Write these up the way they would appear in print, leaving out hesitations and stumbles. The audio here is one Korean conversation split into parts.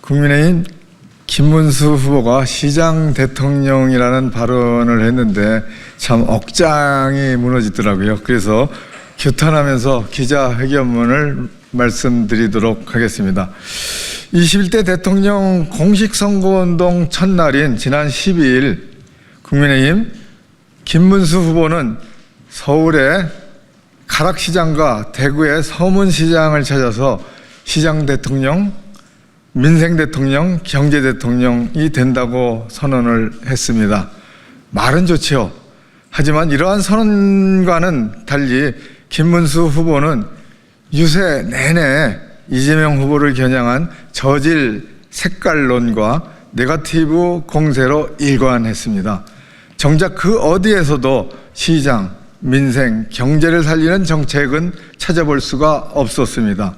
국민의힘 김문수 후보가 시장 대통령이라는 발언을 했는데 참 억장이 무너지더라고요. 그래서 규탄하면서 기자회견문을 말씀드리도록 하겠습니다. 21대 대통령 공식 선거운동 첫날인 지난 12일 국민의힘 김문수 후보는 서울의 가락시장과 대구의 서문시장을 찾아서 시장 대통령, 민생 대통령, 경제 대통령이 된다고 선언을 했습니다. 말은 좋지요. 하지만 이러한 선언과는 달리 김문수 후보는 유세 내내 이재명 후보를 겨냥한 저질 색깔론과 네거티브 공세로 일관했습니다. 정작 그 어디에서도 시장, 민생, 경제를 살리는 정책은 찾아볼 수가 없었습니다.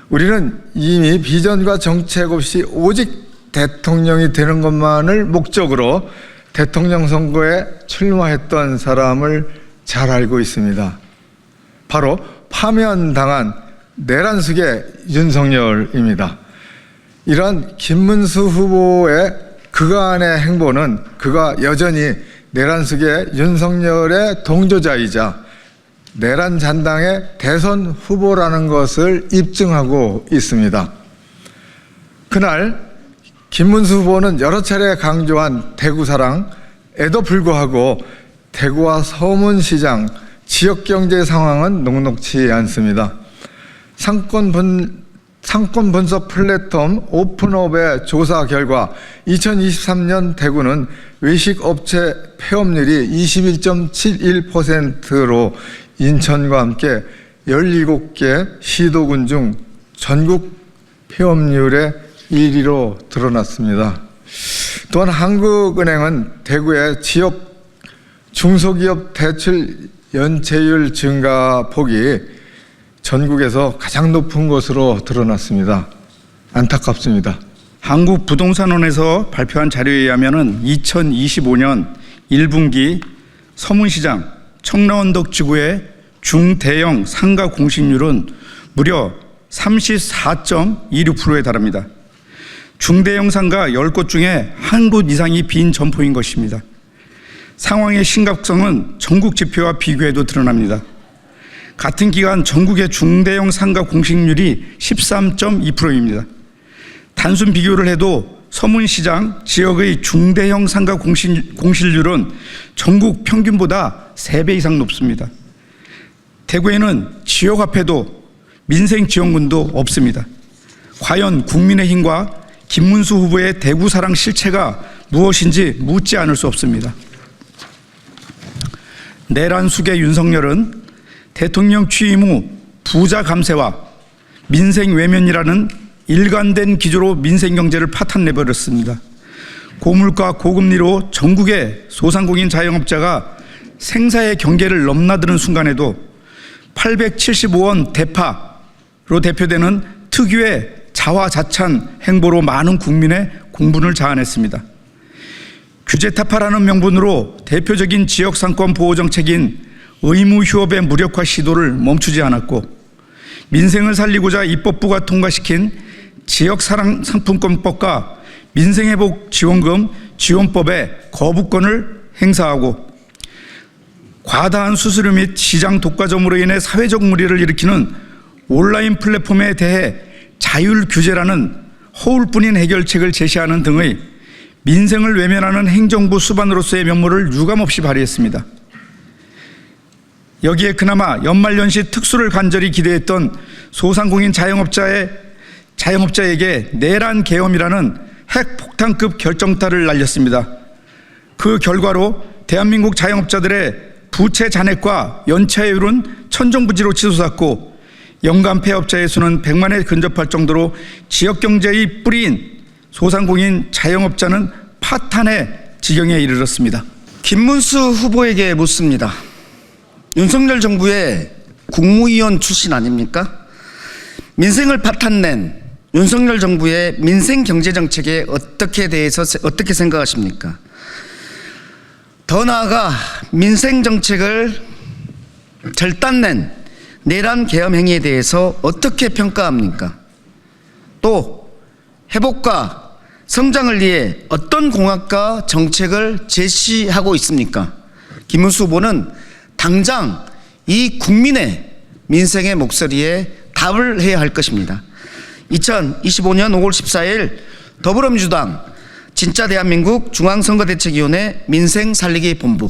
우리는 이미 비전과 정책 없이 오직 대통령이 되는 것만을 목적으로 대통령 선거에 출마했던 사람을 잘 알고 있습니다. 바로 파면당한 내란숙의 윤석열입니다. 이런 김문수 후보의 그간의 행보는 그가 여전히 내란숙의 윤석열의 동조자이자 내란 잔당의 대선 후보라는 것을 입증하고 있습니다. 그날 김문수 후보는 여러 차례 강조한 대구 사랑에도 불구하고 대구와 서문시장 지역경제 상황은 녹록치 않습니다. 상권 분석 플랫폼 오픈업의 조사 결과 2023년 대구는 외식업체 폐업률이 21.71%로 인천과 함께 17개 시도군 중 전국 폐업률의 1위로 드러났습니다. 또한 한국은행은 대구의 지역 중소기업 대출 연체율 증가 폭이 전국에서 가장 높은 것으로 드러났습니다. 안타깝습니다. 한국부동산원에서 발표한 자료에 의하면 2025년 1분기 서문시장 청라언덕 지구의 중대형 상가 공시률은 무려 34.26%에 달합니다. 중대형 상가 10곳 중에 한 곳 이상이 빈 점포인 것입니다. 상황의 심각성은 전국 지표와 비교해도 드러납니다. 같은 기간 전국의 중대형 상가 공시률이 13.2%입니다. 단순 비교를 해도 서문시장 지역의 중대형 상가 공실률은 전국 평균보다 3배 이상 높습니다. 대구에는 지역화폐도 민생지원군도 없습니다. 과연 국민의힘과 김문수 후보의 대구 사랑 실체가 무엇인지 묻지 않을 수 없습니다. 내란숙의 윤석열은 대통령 취임 후 부자 감세와 민생 외면이라는 일관된 기조로 민생 경제를 파탄내버렸습니다. 고물가 고금리로 전국의 소상공인 자영업자가 생사의 경계를 넘나드는 순간에도 875원 대파로 대표되는 특유의 자화자찬 행보로 많은 국민의 공분을 자아냈습니다. 규제 타파라는 명분으로 대표적인 지역상권 보호정책인 의무휴업의 무력화 시도를 멈추지 않았고 민생을 살리고자 입법부가 통과시킨 지역상품권법과 민생회복지원금 지원법의 거부권을 행사하고 과다한 수수료 및 시장 독과점으로 인해 사회적 물의를 일으키는 온라인 플랫폼에 대해 자율규제라는 허울뿐인 해결책을 제시하는 등의 민생을 외면하는 행정부 수반으로서의 면모를 유감없이 발휘했습니다. 여기에 그나마 연말연시 특수를 간절히 기대했던 소상공인 자영업자에게 내란 계엄이라는 핵폭탄급 결정타를 날렸습니다. 그 결과로 대한민국 자영업자들의 부채 잔액과 연체율은 천정부지로 치솟았고 연간 폐업자의 수는 100만에 근접할 정도로 지역경제의 뿌리인 소상공인 자영업자는 파탄의 지경에 이르렀습니다. 김문수 후보에게 묻습니다. 윤석열 정부의 국무위원 출신 아닙니까? 민생을 파탄낸 윤석열 정부의 민생 경제 정책에 어떻게 생각하십니까? 더 나아가 민생 정책을 절단낸 내란 계엄 행위에 대해서 어떻게 평가합니까? 또 회복과 성장을 위해 어떤 공약과 정책을 제시하고 있습니까? 김문수 후보는 당장 이 국민의 민생의 목소리에 답을 해야 할 것입니다. 2025년 5월 14일 더불어민주당 진짜 대한민국 중앙선거대책위원회 민생 살리기 본부